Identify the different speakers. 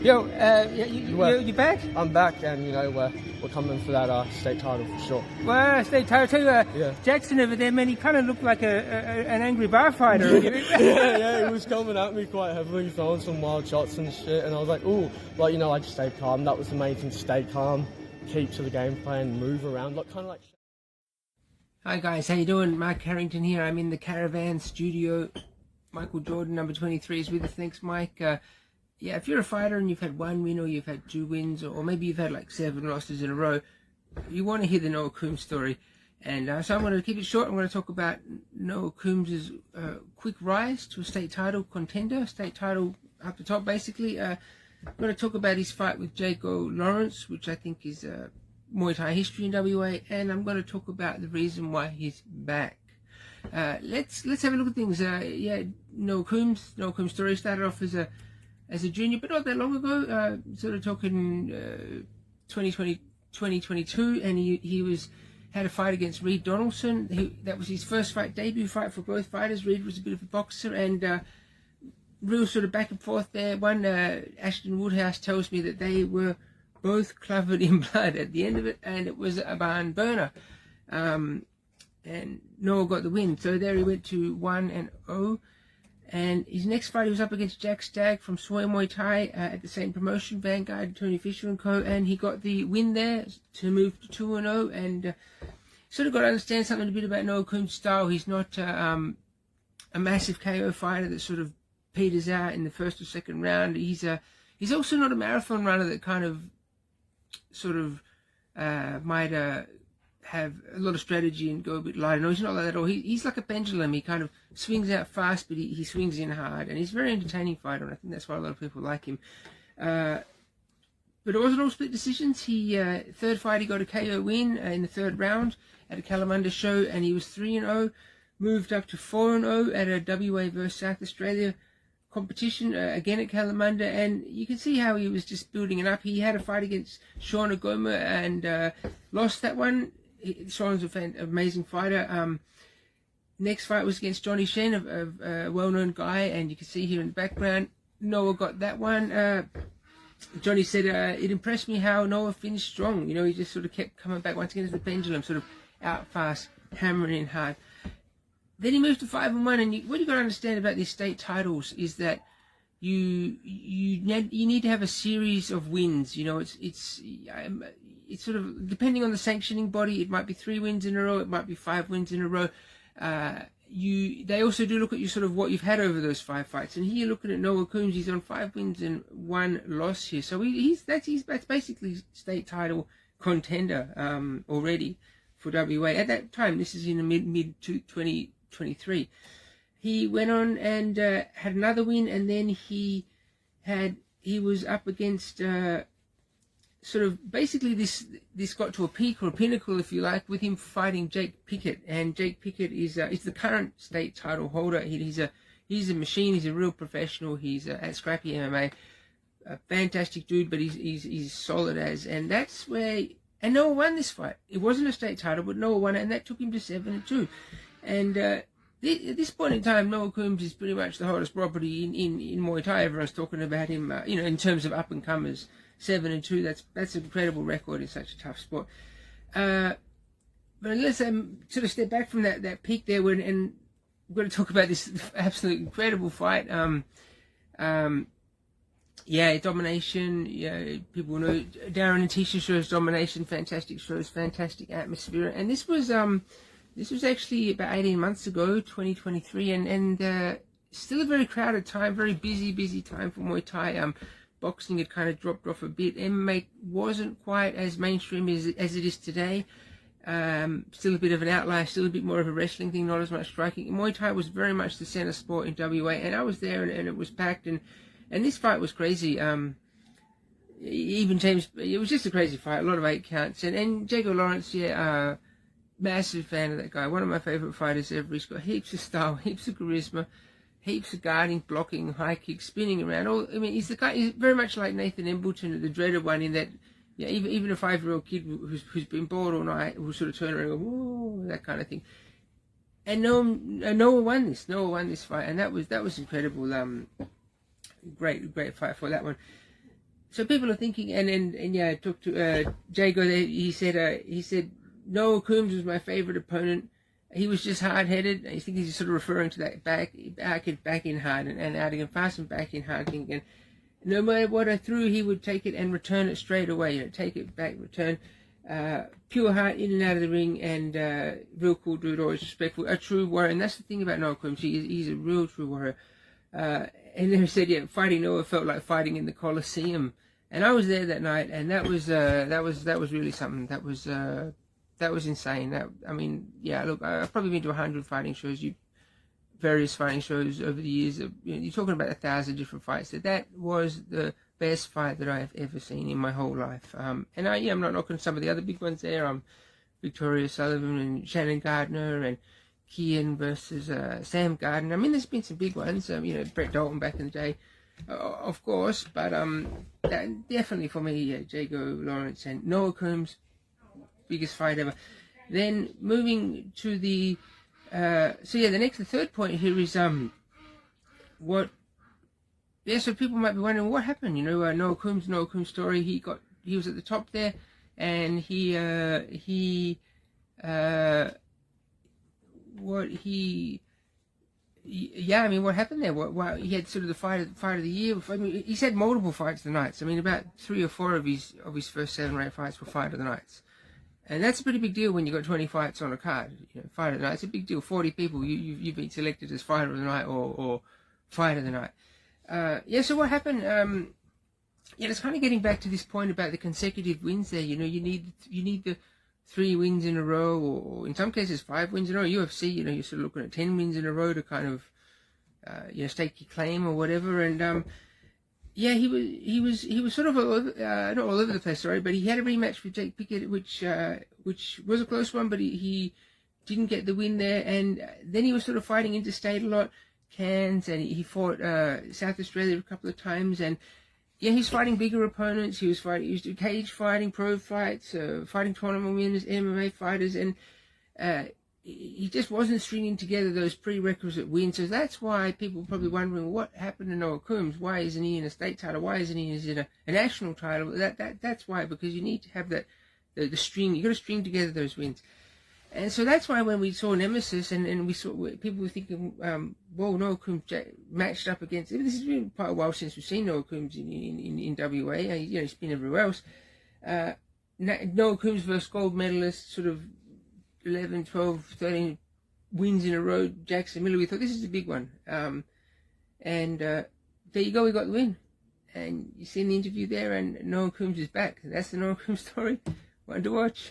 Speaker 1: Yo, you back?
Speaker 2: I'm back, and you know we're coming for that state title for sure.
Speaker 1: Well, state title too.
Speaker 2: Yeah.
Speaker 1: Jackson over there, man, he kind of looked like an angry bar fighter.
Speaker 2: yeah, he was coming at me quite heavily, throwing some wild shots and shit, and I was like, ooh, but you know, I just stayed calm. That was the main thing: stay calm, keep to the game plan, move around, kind of like.
Speaker 1: Hi guys, how you doing? Mark Harrington here. I'm in the Caravan studio. Michael Jordan, number 23, is with us. Thanks, Mike. Yeah, if you're a fighter and you've had 1 win or you've had 2 wins or maybe you've had like 7 losses in a row, you want to hear the Noah Coombs story. And so I'm going to keep it short. I'm going to talk about Noah Coombs' quick rise to a state title contender, state title up the top basically. I'm going to talk about his fight with Jago Lawrence, which I think is Muay Thai history in WA, and I'm going to talk about the reason why he's back. Let's have a look at things. Yeah, Noah Coombs' story started off as a junior, but not that long ago. Sort of talking 2022, and he had a fight against Reid Donaldson. That was his first fight, debut fight for both fighters. Reid was a bit of a boxer, and real sort of back and forth there. One Ashton Woodhouse tells me that they were both covered in blood at the end of it, and it was a barn burner. And Noah got the win, so there he went to 1-0. And his next fight, he was up against Jack Stagg from Sway Muay Thai at the same promotion, Vanguard, Tony Fisher and Co. And he got the win there to move to 2-0. And sort of got to understand something a bit about Noah Coombs' style. He's not a massive KO fighter that sort of peters out in the first or second round. He's also not a marathon runner that kind of sort of might have a lot of strategy and go a bit lighter. No, he's not like that at all. He's like a pendulum. He kind of swings out fast, but he swings in hard, and he's a very entertaining fighter, and I think that's why a lot of people like him. But it wasn't all split decisions. Third fight, he got a KO win in the 3rd round at a Kalumunda show, and he was 3-0, moved up to 4-0 at a WA versus South Australia competition, again at Kalumunda, and you can see how he was just building it up. He had a fight against Sean Agoma and lost that one. Sean's an amazing fighter. Next fight was against Jonnie Shen, a well-known guy, and you can see here in the background, Noah got that one. Jonnie said, it impressed me how Noah finished strong. You know, he just sort of kept coming back once again as the pendulum, sort of out fast, hammering in hard. Then he moved to 5-1, and what you got to understand about these state titles is that you need to have a series of wins. You know, it's sort of depending on the sanctioning body. It might be 3 wins in a row. It might be 5 wins in a row. They also do look at you sort of what you've had over those 5 fights. And here you're looking at Noah Coombs. He's on 5 wins and 1 loss here. So that's basically state title contender already for WA at that time. This is in the mid 2023. He went on and had another win, and then he was up against sort of basically this got to a peak or a pinnacle, if you like, with him fighting Jake Piggott. And Jake Piggott is the current state title holder. He's a machine. He's a real professional. He's at Scrappy MMA, a fantastic dude, but he's solid as. And that's where, and Noah won this fight. It wasn't a state title, but Noah won it, and that took him to 7-2. And at this point in time, Noah Coombs is pretty much the hottest property in Muay Thai. Everyone's talking about him, in terms of up and comers. 7-2. That's an incredible record in such a tough sport. But let's sort of step back from that peak there, and we're going to talk about this absolute incredible fight. Yeah, Domination. Yeah, people know Darren and Teasha shows Domination. Fantastic shows, fantastic atmosphere. And this was actually about 18 months ago, 2023, and still a very crowded time, very busy time for Muay Thai. Boxing had kind of dropped off a bit. MMA wasn't quite as mainstream as it is today. Still a bit of an outlier, still a bit more of a wrestling thing, not as much striking. Muay Thai was very much the centre sport in WA, and I was there, and it was packed, and this fight was crazy. Even James, it was just a crazy fight, a lot of 8 counts, and Jago Lawrence, yeah, massive fan of that guy, one of my favourite fighters ever. He's got heaps of style, heaps of charisma, heaps of guarding, blocking, high kicks, spinning around. He's the guy. He's very much like Nathan Embleton, the dreaded one, in that, yeah, even a 5-year-old kid who's been bored all night will sort of turn around and go, whoa, that kind of thing. And Noah won this. Noah won this fight, and that was incredible. Great fight for that one. so people are thinking, and yeah, I talked to Jago. He said Noah Coombs was my favorite opponent. He was just hard-headed. I think he's sort of referring to that back in hard and out again fast and back in hard again. No matter what I threw, he would take it and return it straight away. You know, take it back, return. Pure heart in and out of the ring, and real cool dude, always respectful, a true warrior. And that's the thing about Noah Coombs. He's a real true warrior. And they said, yeah, fighting Noah felt like fighting in the Coliseum. And I was there that night, and that was really something. That was insane. I mean, yeah, look, I've probably been to 100 fighting shows, various fighting shows over the years. You know, you're talking about 1,000 different fights. So that was the best fight that I have ever seen in my whole life. And I'm not knocking some of the other big ones there. Victoria Sullivan and Shannon Gardner and Keane versus Sam Gardner. I mean, there's been some big ones. You know, Brett Dalton back in the day, of course. But definitely for me, yeah, Jago Lawrence and Noah Coombs, biggest fight ever. Then moving to the the third point here is what. Yeah, so people might be wondering what happened. You know, Noah Coombs story. He was at the top there, and what happened there? What he had sort of the fight of the year. I mean, he's had multiple fights of the nights. I mean, about 3 or 4 of his first 7 or 8 fights were fight of the nights, and that's a pretty big deal when you got 20 fights on a card. You know, fight of the night. It's a big deal. 40 people. You've been selected as fighter of the night or fight of the night. So what happened? It's kind of getting back to this point about the consecutive wins there. You know, you need the 3 wins in a row, or in some cases 5 wins in a row. UFC, you know, you're sort of looking at 10 wins in a row to kind of, stake your claim or whatever. And he was sort of not all over the place, sorry, but he had a rematch with Jake Piggott, which was a close one, but he didn't get the win there. And then he was sort of fighting interstate a lot. Cairns, and he fought South Australia a couple of times, and yeah, he's fighting bigger opponents. He was doing cage fighting, pro fights, fighting tournament winners, MMA fighters, and he just wasn't stringing together those prerequisite wins. So that's why people are probably wondering what happened to Noah Coombs. Why isn't he in a state title? Why isn't he in a national title? That's why, because you need to have the string. You got to string together those wins. And so that's why when we saw Nemesis and we saw, people were thinking, Noah Coombs matched up against, this has been quite a while since we've seen Noah Coombs in WA, he's been everywhere else. Noah Coombs versus gold medalist, sort of 11, 12, 13 wins in a row, Jackson Miller. We thought this is a big one. There you go, we got the win. And you see in the interview there, and Noah Coombs is back. That's the Noah Coombs story. One to watch.